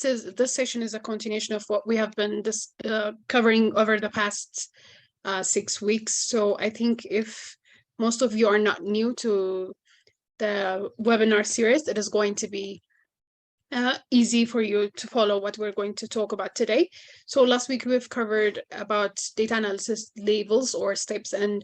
This session is a continuation of what we have been covering over the past 6 weeks. So I think if most of you are not new to the webinar series, it is going to be easy for you to follow what we're going to talk about today. So last week we've covered about data analysis levels or steps, and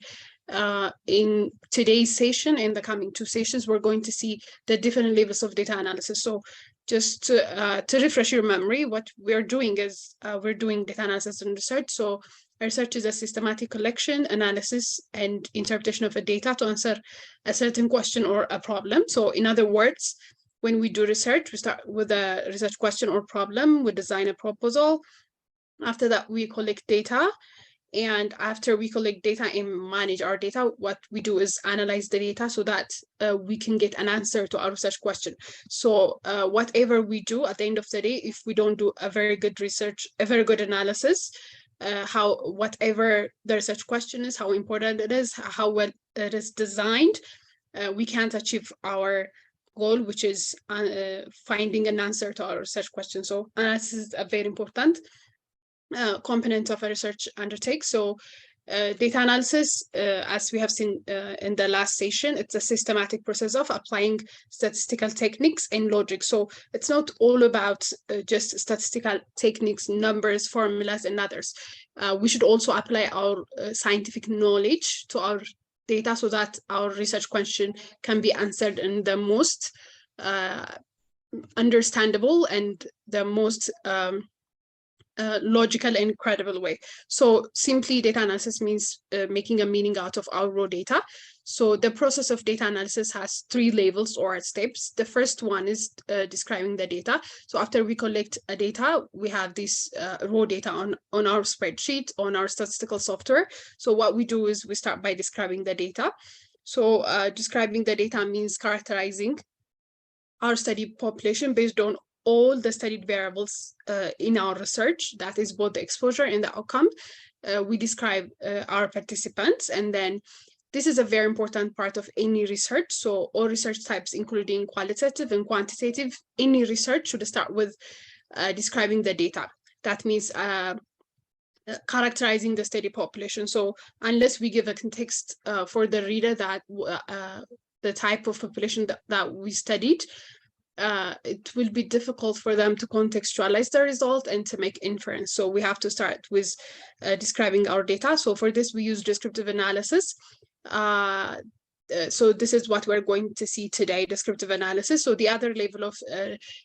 in today's session, in the coming 2 sessions, we're going to see the different levels of data analysis. So just to refresh your memory, what we're doing is we're doing data analysis and research. So research is a systematic collection, analysis, and interpretation of a data to answer a certain question or a problem. So in other words, when we do research, we start with a research question or problem, we design a proposal. After that, we collect data. And after we collect data and manage our data, what we do is analyze the data so that we can get an answer to our research question. So whatever we do at the end of the day, if we don't do a very good research, a very good analysis, whatever the research question is, how important it is, how well it is designed, we can't achieve our goal, which is finding an answer to our research question. So analysis is a very important component of a research undertake. So data analysis, as we have seen in the last session, it's a systematic process of applying statistical techniques and logic. So it's not all about just statistical techniques, numbers, formulas, and others. We should also apply our scientific knowledge to our data so that our research question can be answered in the most understandable and the most logical and credible way. So simply, data analysis means making a meaning out of our raw data. So the process of data analysis has 3 levels or steps. The first one is describing the data. So after we collect a data, we have this raw data on our spreadsheet, on our statistical software. So what we do is we start by describing the data. So describing the data means characterizing our study population based on all the studied variables in our research, that is both the exposure and the outcome. We describe our participants, and then this is a very important part of any research. So all research types, including qualitative and quantitative, any research should start with describing the data. That means characterizing the study population. So unless we give a context for the reader that the type of population that we studied, it will be difficult for them to contextualize the result and to make inference. So we have to start with describing our data. So for this, we use descriptive analysis. So this is what we're going to see today, descriptive analysis. So the other level of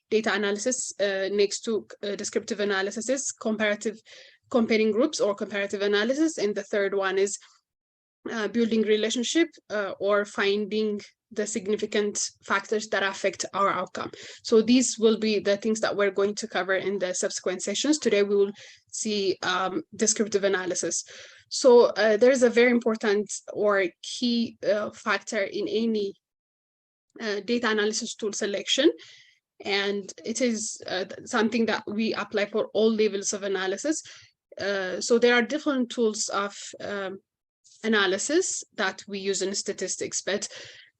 data analysis next to descriptive analysis is comparing groups or comparative analysis. And the third one is building relationship or finding the significant factors that affect our outcome. So these will be the things that we're going to cover in the subsequent sessions. Today, we will see descriptive analysis. So there's a very important or key factor in any data analysis tool selection. And it is something that we apply for all levels of analysis. So there are different tools of analysis that we use in statistics, but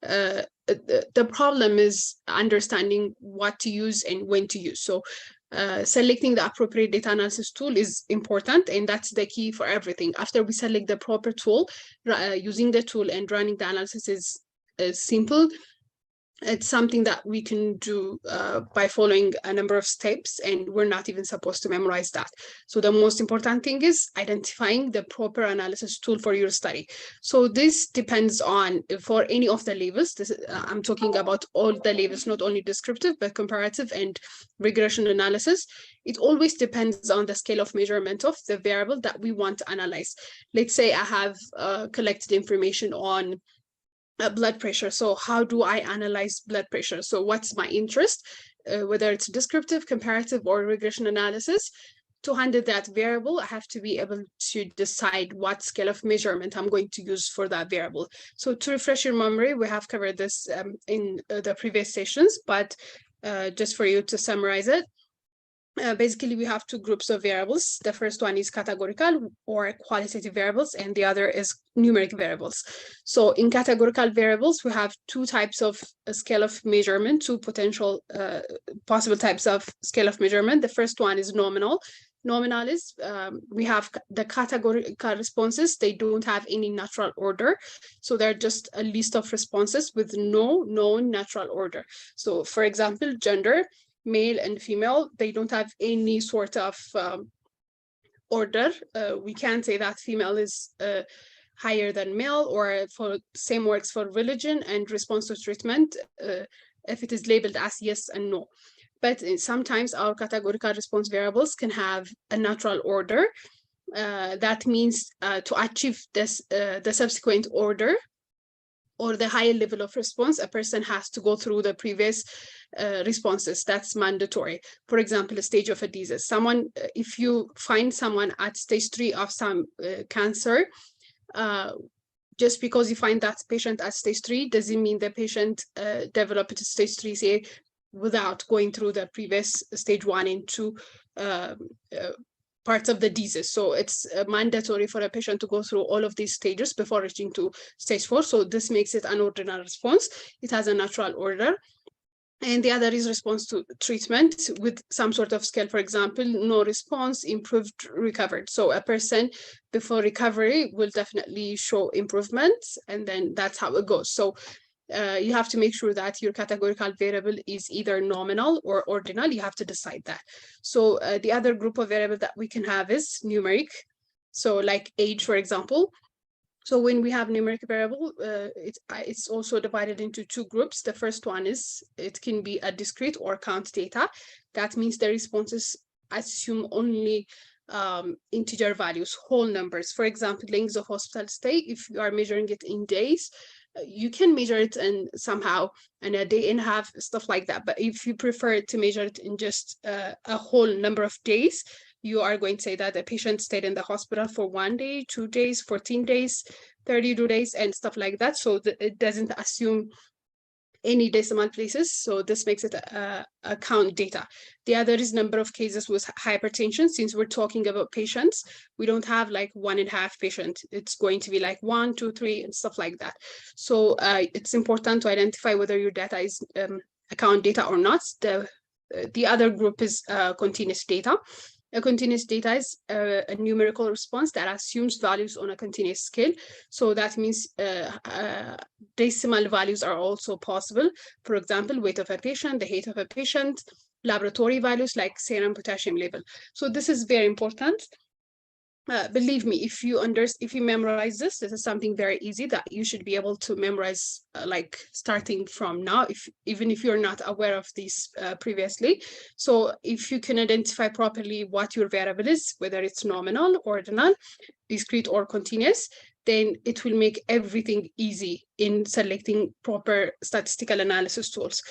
the problem is understanding what to use and when to use. So selecting the appropriate data analysis tool is important, and that's the key for everything. After we select the proper tool, using the tool and running the analysis is simple. It's something that we can do by following a number of steps, and we're not even supposed to memorize that. So the most important thing is identifying the proper analysis tool for your study. So this depends on, for any of the levels, I'm talking about all the levels, not only descriptive, but comparative and regression analysis. It always depends on the scale of measurement of the variable that we want to analyze. Let's say I have collected information on blood pressure. So how do I analyze blood pressure? So what's my interest, whether it's descriptive, comparative, or regression analysis? To handle that variable, I have to be able to decide what scale of measurement I'm going to use for that variable. So to refresh your memory, we have covered this in the previous sessions, but just for you to summarize it, Basically, we have two groups of variables. The first one is categorical or qualitative variables, and the other is numeric variables. So in categorical variables, we have two types of scale of measurement, two potential possible types of scale of measurement. The first one is nominal. Nominal is we have the categorical responses. They don't have any natural order. So they're just a list of responses with no known natural order. So for example, gender, male and female, they don't have any sort of order. We can't say that female is higher than male, or for same works for religion and response to treatment, if it is labeled as yes and no. But sometimes our categorical response variables can have a natural order. That means to achieve this, the subsequent order or the higher level of response, a person has to go through the previous responses. That's mandatory. For example, a stage of a disease. Someone, if you find someone at stage 3 of some cancer, just because you find that patient at stage 3 doesn't mean the patient developed stage 3, say, without going through the previous stage 1 and 2 parts of the disease. So it's mandatory for a patient to go through all of these stages before reaching to stage 4. So this makes it an ordinal response. It has a natural order. And the other is response to treatment with some sort of scale. For example, no response, improved, recovered. So a person before recovery will definitely show improvements, and then that's how it goes. So you have to make sure that your categorical variable is either nominal or ordinal. You have to decide that. So the other group of variable that we can have is numeric. So like age, for example. So when we have numeric variable, it's also divided into two groups. The first one is, it can be a discrete or count data. That means the responses assume only integer values, whole numbers. For example, length of hospital stay, if you are measuring it in days, you can measure it in somehow in a day and a half, stuff like that. But if you prefer to measure it in just a whole number of days, you are going to say that the patient stayed in the hospital for 1 day, 2 days, 14 days, 32 days, and stuff like that. So it doesn't assume any decimal places. So this makes it a count data. The other is number of cases with hypertension. Since we're talking about patients, we don't have like 1.5 patient. It's going to be like 1, 2, 3, and stuff like that. So it's important to identify whether your data is account data or not. The other group is continuous data. A continuous data is a numerical response that assumes values on a continuous scale. So that means decimal values are also possible. For example, weight of a patient, the height of a patient, laboratory values like serum potassium level. So this is very important. Believe me, if you memorize this is something very easy that you should be able to memorize, like starting from now, even if you're not aware of these previously. So if you can identify properly what your variable is, whether it's nominal, ordinal, discrete, or continuous, then it will make everything easy in selecting proper statistical analysis tools.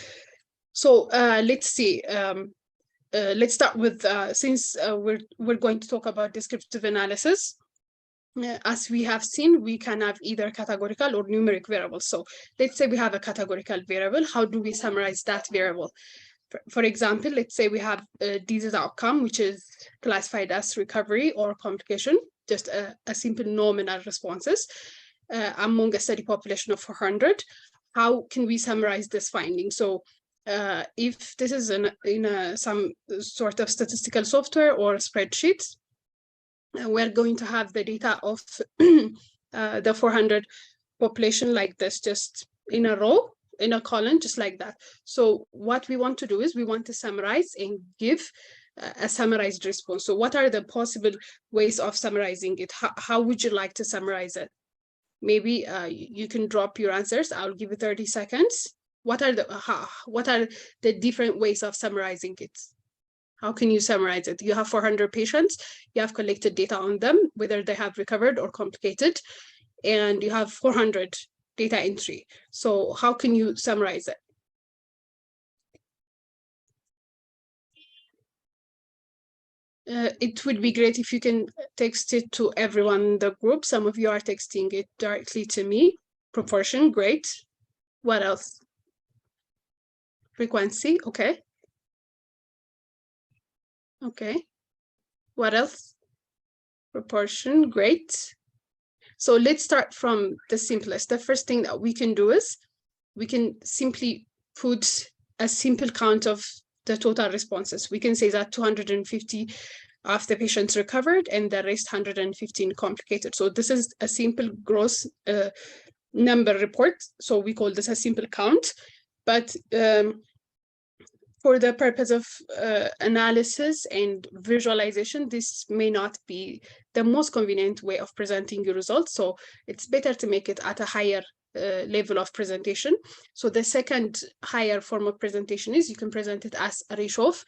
So let's see. Let's start with, since we're going to talk about descriptive analysis, as we have seen, we can have either categorical or numeric variables. So let's say we have a categorical variable. How do we summarize that variable? For example, let's say we have a disease outcome, which is classified as recovery or complication, just a simple nominal responses among a study population of 400. How can we summarize this finding? So if this is in some sort of statistical software or spreadsheet, we're going to have the data of the 400 population like this, just in a row, in a column, just like that. So what we want to do is we want to summarize and give a summarized response. So what are the possible ways of summarizing it? How would you like to summarize it? Maybe you can drop your answers. I'll give you 30 seconds. What are the different ways of summarizing it? How can you summarize it? You have 400 patients, you have collected data on them, whether they have recovered or complicated, and you have 400 data entry. So how can you summarize it? It would be great if you can text it to everyone in the group. Some of you are texting it directly to me. Proportion, great. What else? Frequency, okay. Okay. What else? Proportion, great. So let's start from the simplest. The first thing that we can do is we can simply put a simple count of the total responses. We can say that 250 of the patients recovered and the rest 115 complicated. So this is a simple gross number report. So we call this a simple count. But for the purpose of analysis and visualization, this may not be the most convenient way of presenting your results. So it's better to make it at a higher level of presentation. So the second higher form of presentation is you can present it as a ratio of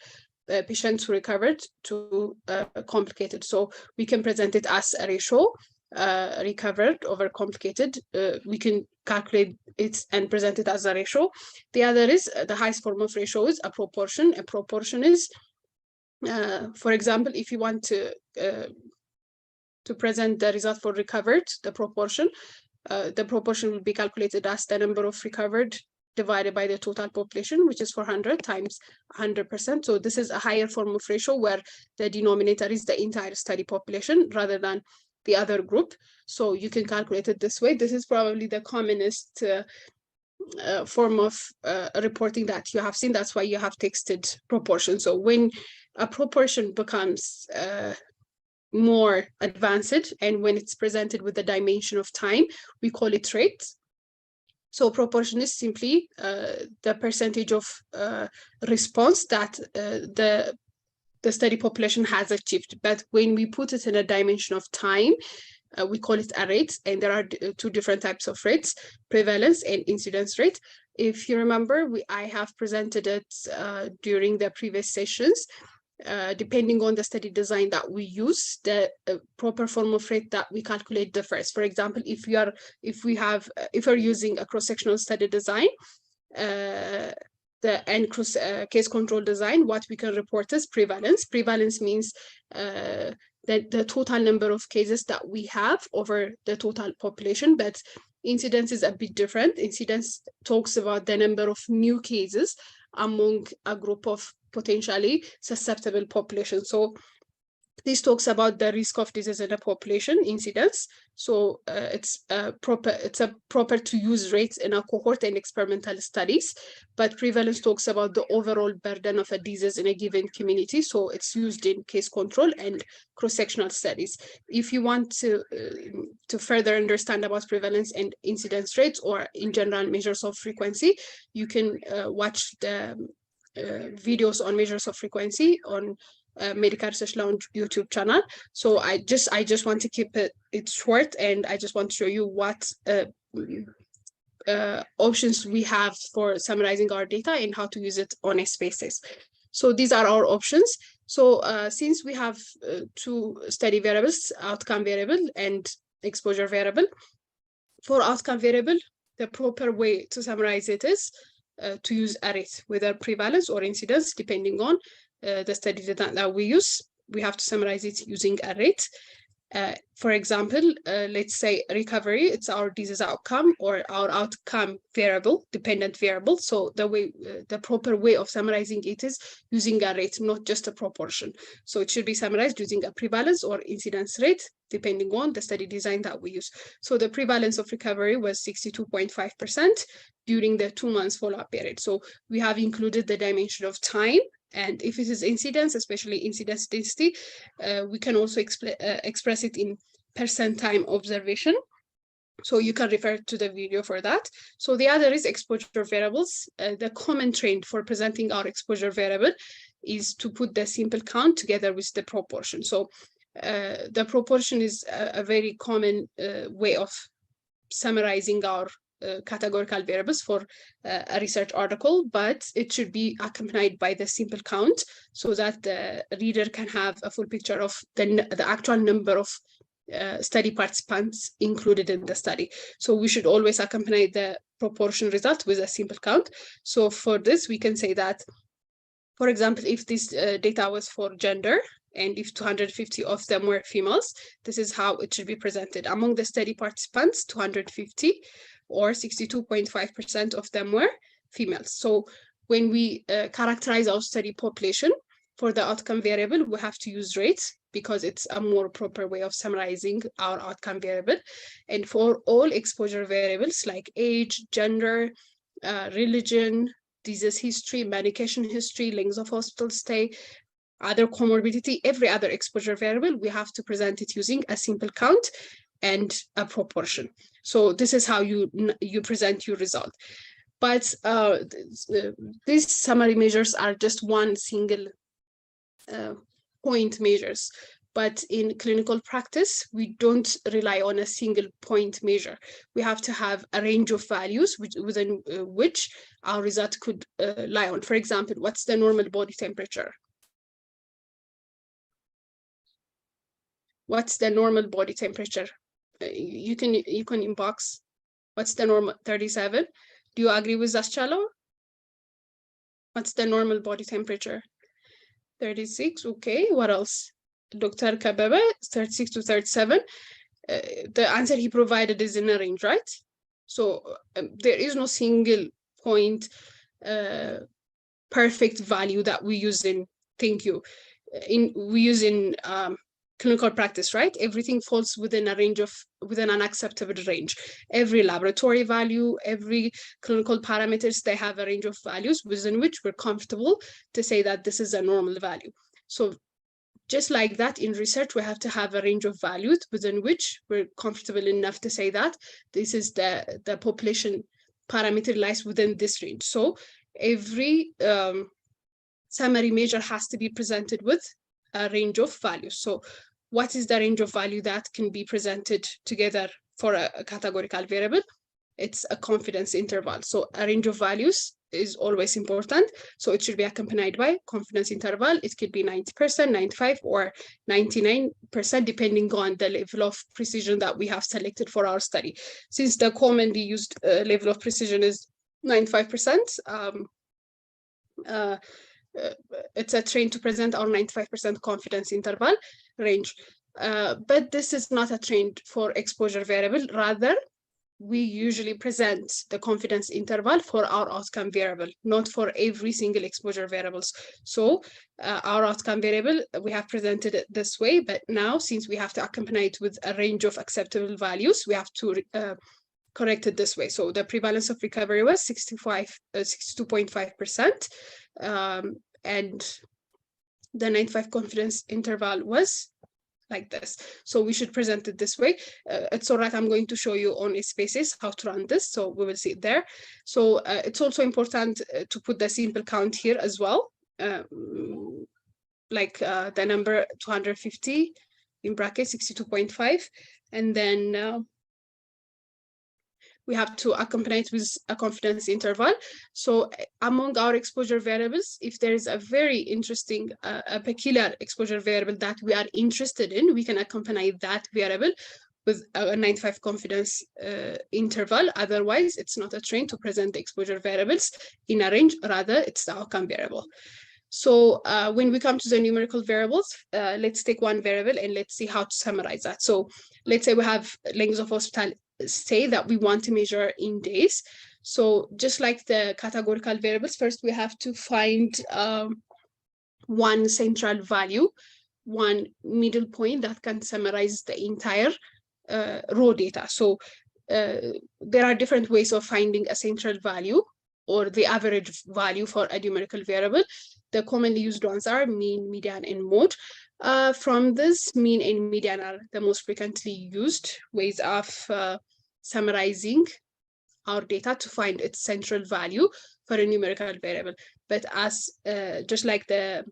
patients who recovered to complicated. So we can present it as a ratio recovered over complicated. We can calculate it and present it as a ratio. The other is the highest form of ratio is a proportion. A proportion is, for example, if you want to present the result for recovered, the proportion will be calculated as the number of recovered divided by the total population, which is 400 times 100%. So this is a higher form of ratio where the denominator is the entire study population rather than the other group. So you can calculate it this way. This is probably the commonest form of reporting that you have seen. That's why you have texted proportion. So when a proportion becomes more advanced and when it's presented with the dimension of time, we call it rate. So proportion is simply the percentage of response that the study population has achieved. But when we put it in a dimension of time, we call it a rate, and there are two different types of rates, prevalence and incidence rate. If you remember, I have presented it during the previous sessions. Depending on the study design that we use, the proper form of rate that we calculate differs. For example, if we're using a cross-sectional study design, the case control design, what we can report is prevalence. Prevalence means the total number of cases that we have over the total population, but incidence is a bit different. Incidence talks about the number of new cases among a group of potentially susceptible population. So this talks about the risk of disease in a population, incidence. So it's a proper to use rates in a cohort and experimental studies. But prevalence talks about the overall burden of a disease in a given community. So it's used in case control and cross-sectional studies. If you want to further understand about prevalence and incidence rates, or in general measures of frequency, you can watch the videos on measures of frequency on Medical Research Lounge YouTube channel. So I just want to keep it short, and I just want to show you what options we have for summarizing our data and how to use it on a basis. So these are our options. So since we have two study variables, outcome variable and exposure variable, for outcome variable, the proper way to summarize it is to use a rate, whether prevalence or incidence, depending on the study data that we use. We have to summarize it using a rate. For example, let's say recovery, it's our disease outcome or our outcome variable, dependent variable. So the proper way of summarizing it is using a rate, not just a proportion. So it should be summarized using a prevalence or incidence rate, depending on the study design that we use. So the prevalence of recovery was 62.5% during the 2 months follow-up period. So we have included the dimension of time. And if it is incidence, especially incidence density, we can also express it in percent time observation. So you can refer to the video for that. So the other is exposure variables. The common trend for presenting our exposure variable is to put the simple count together with the proportion. So the proportion is a very common way of summarizing our categorical variables for a research article, but it should be accompanied by the simple count so that the reader can have a full picture of the actual number of study participants included in the study. So we should always accompany the proportion result with a simple count. So for this, we can say that, for example, if this data was for gender, and if 250 of them were females, this is how it should be presented. Among the study participants, 250 or 62.5% of them were females. So when we characterize our study population, For the outcome variable, we have to use rates because it's a more proper way of summarizing our outcome variable. And for all exposure variables like age, gender, religion, disease history, medication history, length of hospital stay, other comorbidity, every other exposure variable, we have to present it using a simple count and a proportion. So this is how you present your result. But these summary measures are just one single point measures. But in clinical practice, we don't rely on a single point measure. We have to have a range of values within which our result could lie on. For example, what's the normal body temperature? What's the normal body temperature? You can inbox. What's the normal? 37. Do you agree with Zaschalo? What's the normal body temperature? 36. Okay. What else? Dr. Kabebe, 36 to 37. The answer he provided is in a range, right? So there is no single point perfect value that we use in, thank you, we use in clinical practice, right? Everything falls within a range of, within an acceptable range. Every laboratory value, every clinical parameters, they have a range of values within which we're comfortable to say that this is a normal value. So just like that, in research, we have to have a range of values within which we're comfortable enough to say that this is the population parameter lies within this range. So every summary measure has to be presented with a range of values. So what is the range of value that can be presented together for a categorical variable? It's a confidence interval. So a range of values is always important. So it should be accompanied by confidence interval. It could be 90%, 95, or 99%, depending on the level of precision that we have selected for our study. Since the commonly used level of precision is 95%, it's a train to present our 95% confidence interval range. But this is not a train for exposure variable. Rather, we usually present the confidence interval for our outcome variable, not for every single exposure variables. So our outcome variable, we have presented it this way, but now since we have to accompany it with a range of acceptable values, we have to correct it this way. So the prevalence of recovery was 62.5%, and the 95 confidence interval was like this. So we should present it this way. It's all right. I'm going to show you on a spaces how to run this. So we will see it there. So it's also important to put the simple count here as well. Like the number 250 in bracket 62.5. And then we have to accompany it with a confidence interval. So among our exposure variables, if there is a very interesting, a peculiar exposure variable that we are interested in, we can accompany that variable with a 95 confidence interval. Otherwise, it's not a train to present the exposure variables in a range, rather it's the outcome variable. So when we come to the numerical variables, let's take one variable and let's see how to summarize that. So let's say we have length of hospital stay that we want to measure in days. So just like the categorical variables, first we have to find one central value, one middle point that can summarize the entire raw data. So there are different ways of finding a central value or the average value for a numerical variable. The commonly used ones are mean, median, and mode. From this, mean and median are the most frequently used ways of summarizing our data to find its central value for a numerical variable. But as just like the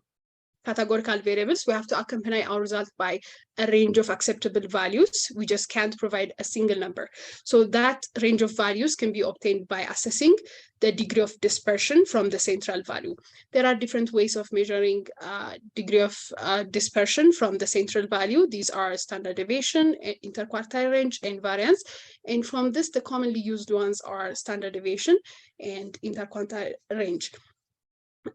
categorical variables, we have to accompany our result by a range of acceptable values. We just can't provide a single number. So that range of values can be obtained by assessing the degree of dispersion from the central value. There are different ways of measuring degree of dispersion from the central value. These are standard deviation, interquartile range, and variance. And from this, the commonly used ones are standard deviation and interquartile range.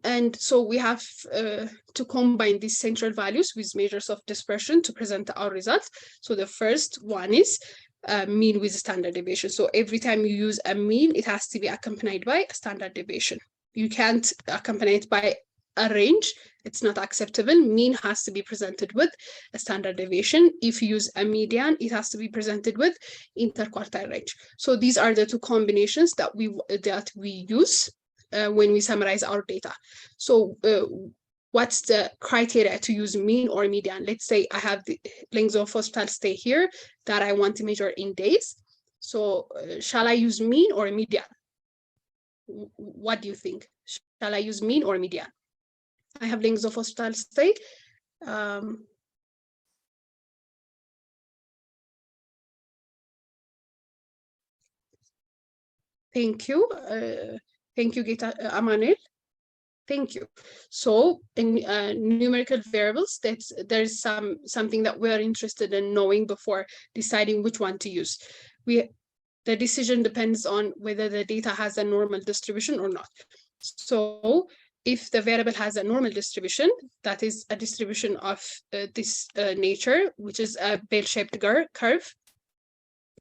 And so we have to combine these central values with measures of dispersion to present our results. So the first one is mean with standard deviation. So every time you use a mean, it has to be accompanied by a standard deviation. You can't accompany it by a range, it's not acceptable. Mean has to be presented with a standard deviation. If you use a median, it has to be presented with interquartile range. So these are the two combinations that we use when we summarize our data. So what's the criteria to use mean or median? Let's say I have the length of hospital stay here that I want to measure in days. So shall I use mean or median? What do you think? Shall I use mean or median? I have length of hospital stay. Thank you. Thank you, Gita, Amanel. Thank you. So in numerical variables, there's something that we're interested in knowing before deciding which one to use. The decision depends on whether the data has a normal distribution or not. So if the variable has a normal distribution, that is a distribution of this nature, which is a bell-shaped curve,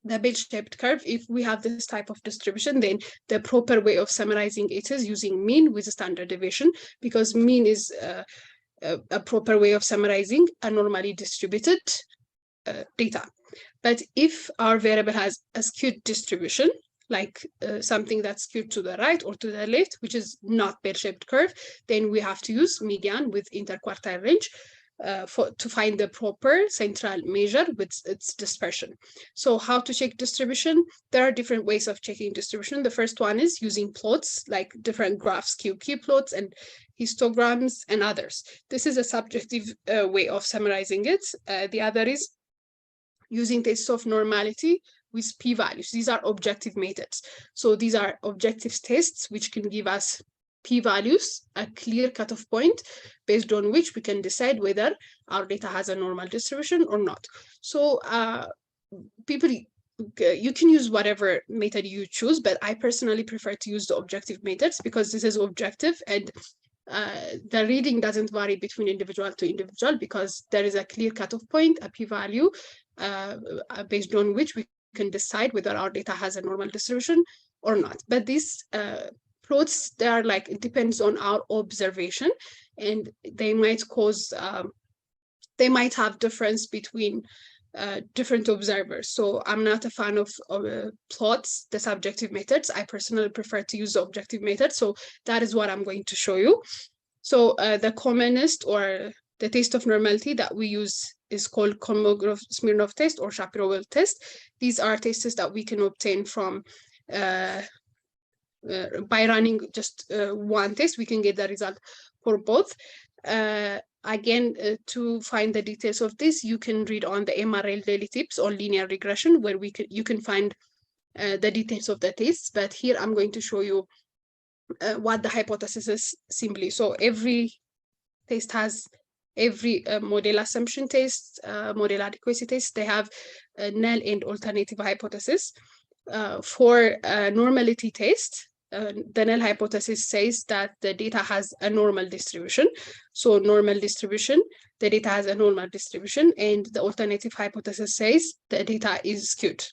the bell-shaped curve, if we have this type of distribution, then the proper way of summarizing it is using mean with a standard deviation, because mean is a proper way of summarizing a normally distributed data. But if our variable has a skewed distribution, like something that's skewed to the right or to the left, which is not bell-shaped curve, then we have to use median with interquartile range to find the proper central measure with its dispersion. So how to check distribution? There are different ways of checking distribution. The first one is using plots, like different graphs, QQ plots and histograms and others. This is a subjective way of summarizing it. The other is using tests of normality with p-values. These are objective methods. So these are objective tests which can give us p-values, a clear cutoff point based on which we can decide whether our data has a normal distribution or not. So people, you can use whatever method you choose, but I personally prefer to use the objective methods because this is objective and the reading doesn't vary between individual to individual because there is a clear cutoff point, a p-value, based on which we can decide whether our data has a normal distribution or not. But these plots, they are like, it depends on our observation and they might cause, they might have difference between different observers. So I'm not a fan of plots, the subjective methods. I personally prefer to use the objective method. So that is what I'm going to show you. So the commonest or the test of normality that we use is called Kolmogorov-Smirnov test or Shapiro-Wilk test. These are tests that we can obtain from by running just one test. We can get the result for both. Again, to find the details of this, you can read on the MRL daily tips on linear regression, where you can find the details of the tests. But here I'm going to show you what the hypothesis is simply. So every test has, every model assumption test, model adequacy test, they have a null and alternative hypothesis. For a normality test, the null hypothesis says that the data has a normal distribution. So normal distribution, the data has a normal distribution, and the alternative hypothesis says the data is skewed.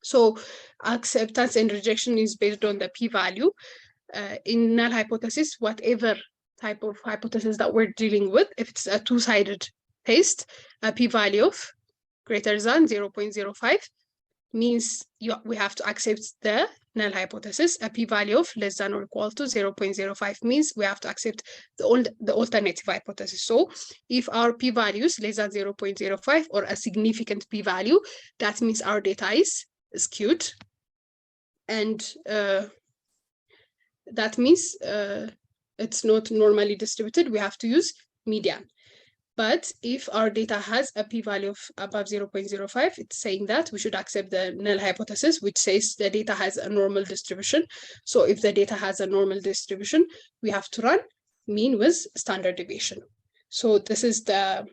So acceptance and rejection is based on the p-value. In null hypothesis, whatever type of hypothesis that we're dealing with, if it's a two-sided test, a p-value of greater than 0.05 means we have to accept the null hypothesis. A p-value of less than or equal to 0.05 means we have to accept the alternative hypothesis. So if our p-value is less than 0.05 or a significant p-value, that means our data is skewed. And that means it's not normally distributed. We have to use median. But if our data has a p-value of above 0.05, it's saying that we should accept the null hypothesis, which says the data has a normal distribution. So if the data has a normal distribution, we have to run mean with standard deviation. So this is the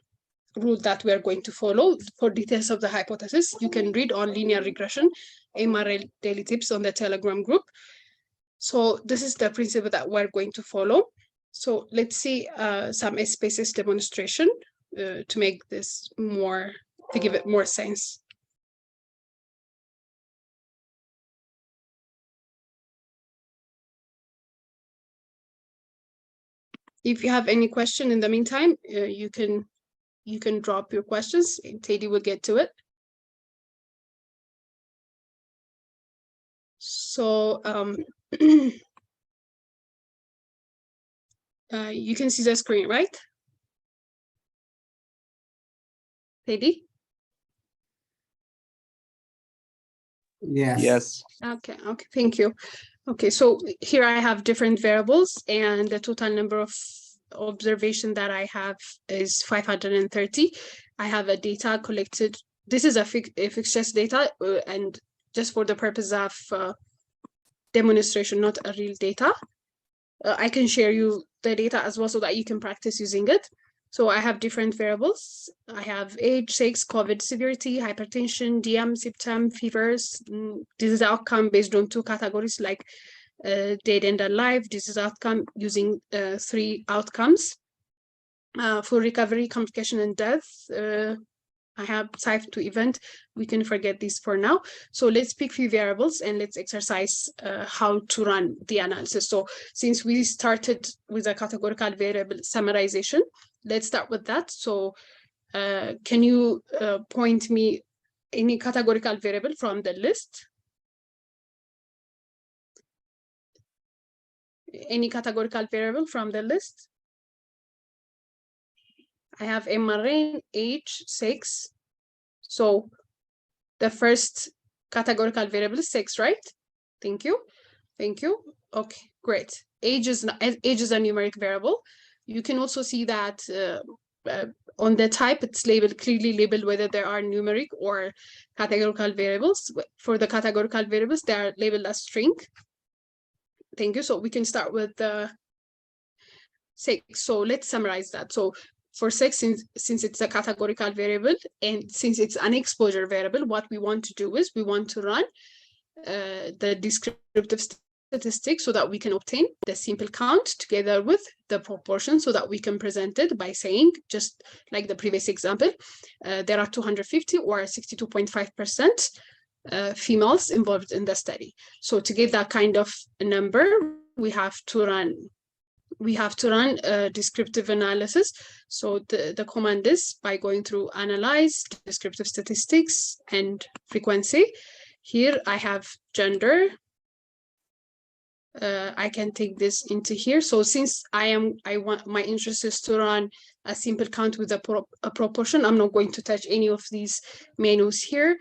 rule that we're going to follow. For details of the hypothesis, you can read on linear regression, MRL daily tips on the Telegram group. So this is the principle that we're going to follow. So let's see some S-spaces demonstration to make this more, to give it more sense. If you have any question in the meantime, you can drop your questions and Teddy will get to it. So you can see the screen, right? Teddy? Yes. Yes. Okay, thank you. Okay, so here I have different variables and the total number of observation that I have is 530. I have a data collected. This is a fictitious data and just for the purpose of demonstration, not a real data. I can share you the data as well so that you can practice using it. So I have different variables. I have age, sex, COVID severity, hypertension, DM, symptom, fevers. This is the outcome based on 2 categories like dead and alive. This is outcome using 3 outcomes. For recovery, complication, and death, I have type 2 event. We can forget this for now. So let's pick few variables and let's exercise how to run the analysis. So since we started with a categorical variable summarization, let's start with that. So can you point me any categorical variable from the list? Any categorical variable from the list? I have MRN, age, sex. So the first categorical variable is sex, right? Thank you. Thank you. Okay, great. Age is a numeric variable. You can also see that on the type, it's clearly labeled whether there are numeric or categorical variables. For the categorical variables, they are labeled as string. Thank you. So we can start with the sex. So let's summarize that. So for sex, since it's a categorical variable and since it's an exposure variable, what we want to do is we want to run the descriptive statistics so that we can obtain the simple count together with the proportion so that we can present it by saying, just like the previous example, there are 250 or 62.5% females involved in the study. So to get that kind of a number, we have to run a descriptive analysis. So the command is by going through analyze, descriptive statistics, and frequency. Here I have gender. I can take this into here. So since I want my interest is to run a simple count with a proportion, I'm not going to touch any of these menus here.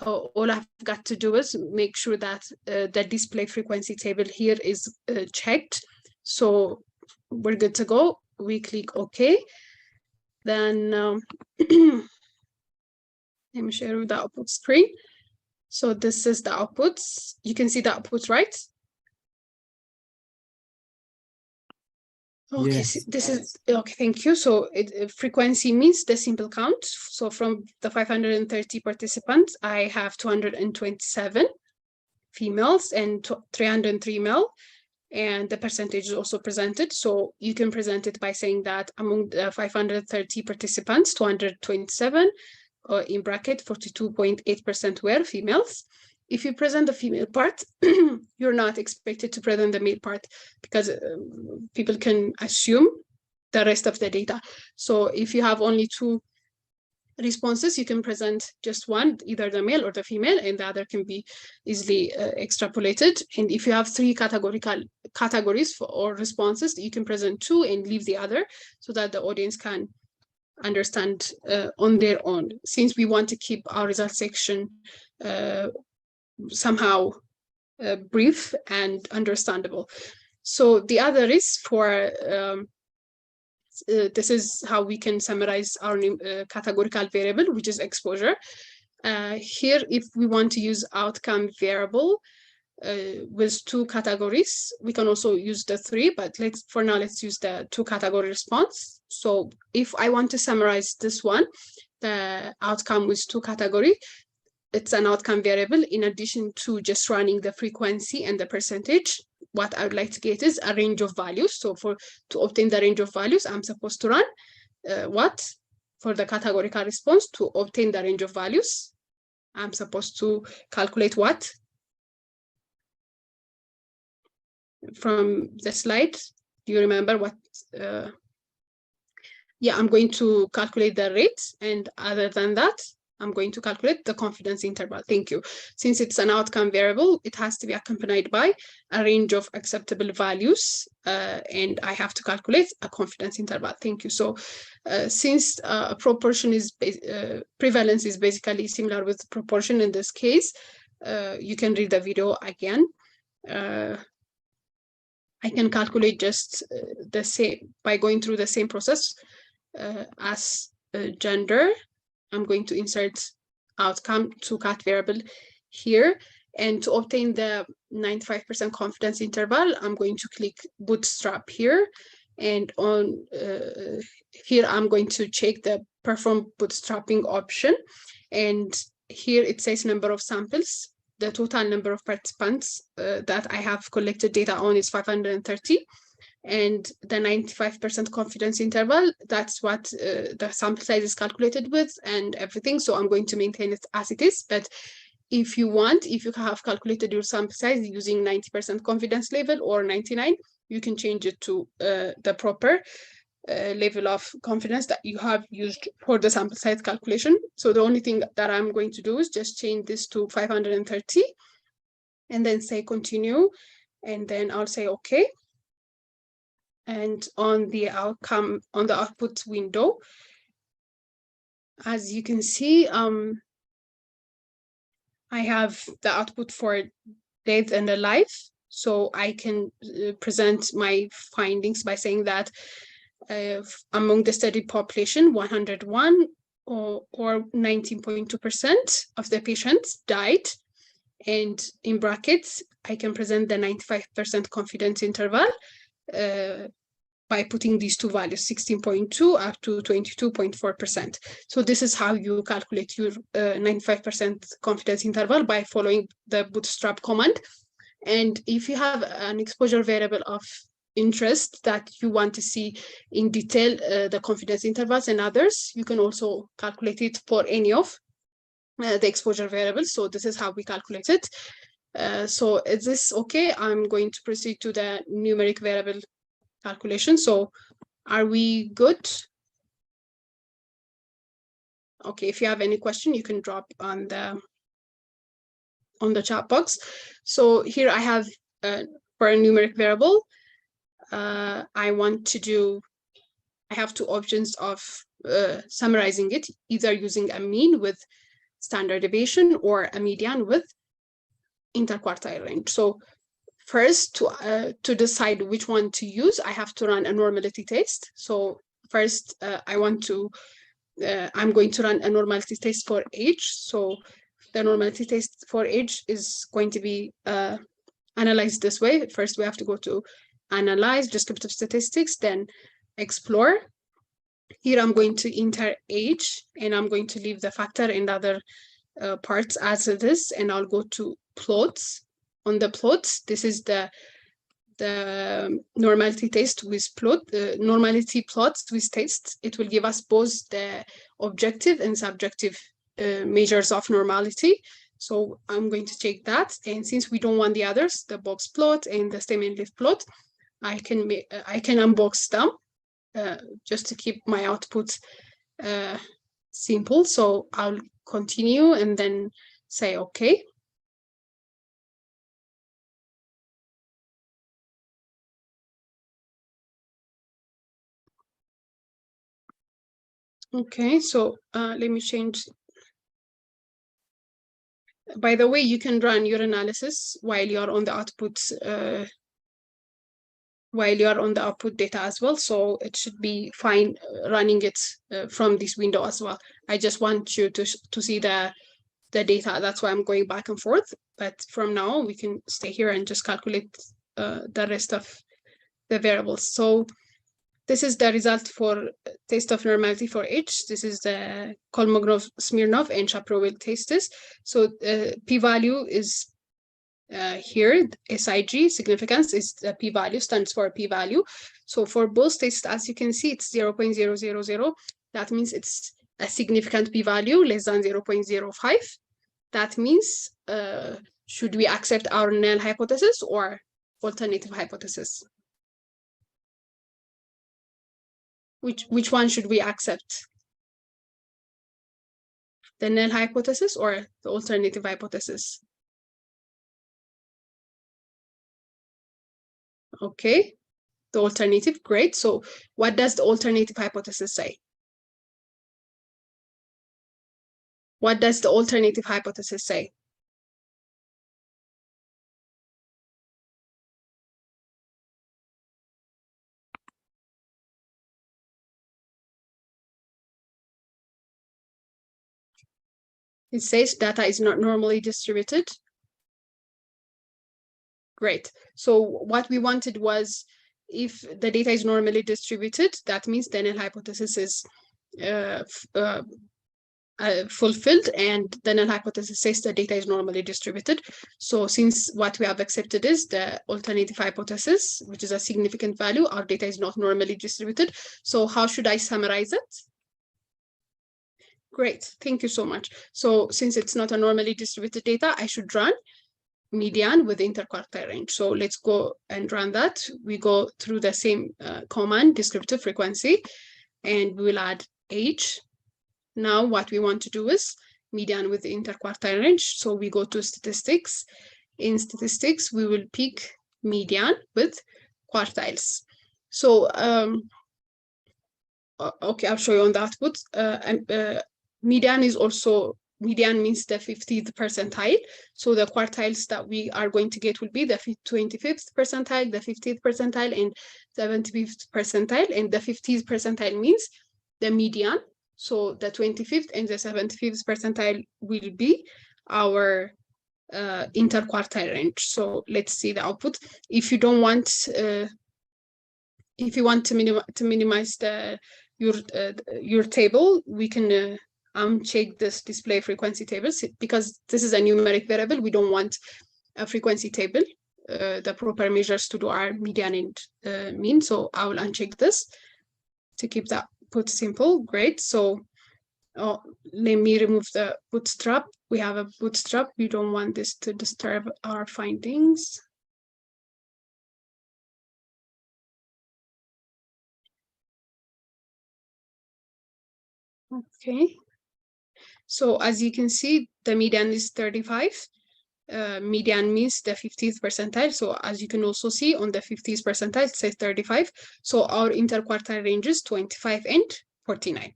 All I've got to do is make sure that the display frequency table here is checked. So we're good to go. We click OK. Then let me share with the output screen. So this is the outputs. You can see the outputs, right? Okay, Yes. so this is okay. Thank you. So frequency means the simple count. So from the 530 participants, I have 227 females and 303 male. And the percentage is also presented. So you can present it by saying that among the 530 participants, 227, in bracket, 42.8% were females. If you present the female part, you're not expected to present the male part because people can assume the rest of the data. So if you have only 2 responses, you can present just one, either the male or the female, and the other can be easily extrapolated. And if you have 3 categories or responses, you can present 2 and leave the other so that the audience can understand on their own. Since we want to keep our result section somehow brief and understandable. So the other is for this is how we can summarize our categorical variable, which is exposure. Here, if we want to use outcome variable with 2 categories, we can also use the 3, but let's use the 2 category response. So if I want to summarize this one, the outcome with 2 category, it's an outcome variable in addition to just running the frequency and the percentage. What I would like to get is a range of values. So to obtain the range of values, I'm supposed to run what? For the categorical response, to obtain the range of values, I'm supposed to calculate what? From the slide, Do you remember what? Yeah, I'm going to calculate the rate, and other than that, I'm going to calculate the confidence interval. Thank you. Since it's an outcome variable, it has to be accompanied by a range of acceptable values, and I have to calculate a confidence interval. Thank you. So since proportion is prevalence is basically similar with proportion in this case, you can read the video again. I can calculate just the same by going through the same process as gender. I'm going to insert outcome to cat variable here. And to obtain the 95% confidence interval, I'm going to click bootstrap here. And on here, I'm going to check the perform bootstrapping option. And here it says number of samples. The total number of participants that I have collected data on is 530. And the 95% confidence interval, that's what the sample size is calculated with and everything. So I'm going to maintain it as it is. But if you want, if you have calculated your sample size using 90% confidence level or 99, you can change it to the proper level of confidence that you have used for the sample size calculation. So the only thing that I'm going to do is just change this to 530 and then say continue. And then I'll say, okay. And on the outcome, on the output window, as you can see, I have the output for dead and alive. So I can present my findings by saying that among the studied population, 101 or 19.2% of the patients died. And in brackets, I can present the 95% confidence interval by putting these two values, 16.2 up to 22.4%. So this is how you calculate your 95% confidence interval by following the bootstrap command. And if you have an exposure variable of interest that you want to see in detail, the confidence intervals and others, you can also calculate it for any of the exposure variables. So this is how we calculate it. So is this okay? I'm going to proceed to the numeric variable calculation. So are we good? Okay, if you have any question, you can drop on the chat box. So here I have for a numeric variable, I have two options of summarizing it, either using a mean with standard deviation or a median with interquartile range. So first, to decide which one to use, I have to run a normality test. So first, I'm going to run a normality test for age. So the normality test for age is going to be analyzed this way. First, we have to go to analyze descriptive statistics, then explore. Here, I'm going to enter age, and I'm going to leave the factor and other parts as it is, and I'll go to plots. On the plots, this is the normality test with plot, normality plots with tests. It will give us both the objective and subjective measures of normality. So I'm going to check that. And since we don't want the others, the box plot and the stem and leaf plot, I can unbox them just to keep my output simple. So I'll continue and then say, okay. Okay, so let me change. By the way, you can run your analysis while you're on the output data as well. So it should be fine running it from this window as well. I just want you to see the data. That's why I'm going back and forth. But from now, we can stay here and just calculate the rest of the variables. So this is the result for test of normality for age. This is the Kolmogorov, Smirnov, and Shaprowil tests. So p-value is here. SIG, significance, is the p-value, stands for p-value. So for both tests, as you can see, it's 0.000. That means it's a significant p-value, less than 0.05. That means, should we accept our null hypothesis or alternative hypothesis? Which one should we accept? The null hypothesis or the alternative hypothesis? Okay, the alternative, great. So what does the alternative hypothesis say? What does the alternative hypothesis say? It says data is not normally distributed. Great. So what we wanted was, if the data is normally distributed, that means the null hypothesis is fulfilled, and the null hypothesis says the data is normally distributed. So since what we have accepted is the alternative hypothesis, which is a significant value, our data is not normally distributed. So how should I summarize it? Great, thank you so much. So since it's not a normally distributed data, I should run median with interquartile range. So let's go and run that. We go through the same command, descriptive frequency, and we will add age. Now what we want to do is median with interquartile range. So we go to statistics. In statistics, we will pick median with quartiles. So okay, I'll show you on the output. Median is also, median means the 50th percentile. So the quartiles that we are going to get will be the 25th percentile, the 50th percentile, and 75th percentile. And the 50th percentile means the median. So the 25th and the 75th percentile will be our interquartile range. So let's see the output. If you don't want, if you want to minimize your table, we can uncheck this display frequency tables, because this is a numeric variable. We don't want a frequency table. The proper measures to do are median and mean. So I will uncheck this to keep that put simple. Great. So let me remove the bootstrap. We have a bootstrap. We don't want this to disturb our findings. Okay. So as you can see, the median is 35. Median means the 50th percentile. So as you can also see on the 50th percentile, it says 35. So our interquartile range is 25 and 49.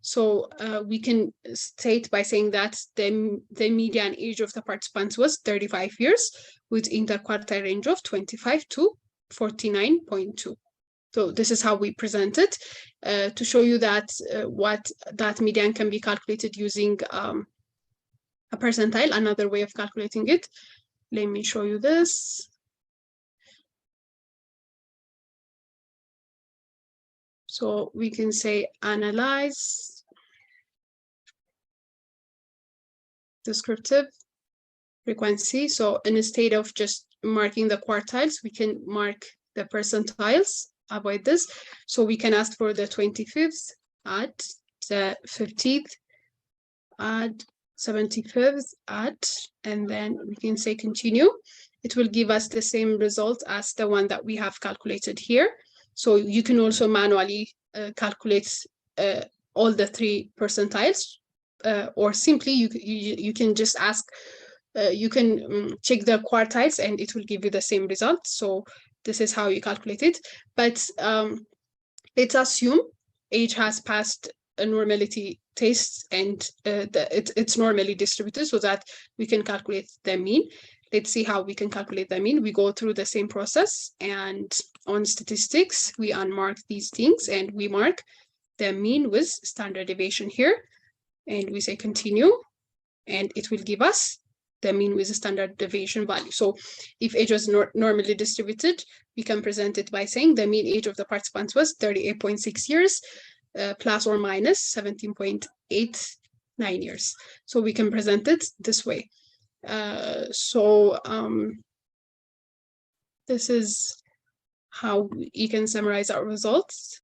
So we can state by saying that the median age of the participants was 35 years with interquartile range of 25 to 49.2. So this is how we present it to show you that what that median can be calculated using a percentile, another way of calculating it. Let me show you this. So we can say analyze descriptive frequency. So instead of just marking the quartiles, we can mark the percentiles. Avoid this. So we can ask for the 25th, add the 50th, add 75th, add, and then we can say continue. It will give us the same result as the one that we have calculated here. So you can also manually calculate all the 3 percentiles, or simply you can just ask, you can check the quartiles and it will give you the same result. So this is how you calculate it. But let's assume age has passed a normality test and it's normally distributed so that we can calculate the mean. Let's see how we can calculate the mean. We go through the same process, and on statistics, we unmark these things and we mark the mean with standard deviation here. And we say continue, and it will give us the mean with a standard deviation value. So if age was normally distributed, we can present it by saying the mean age of the participants was 38.6 years, plus or minus 17.89 years. So we can present it this way. This is how you can summarize our results.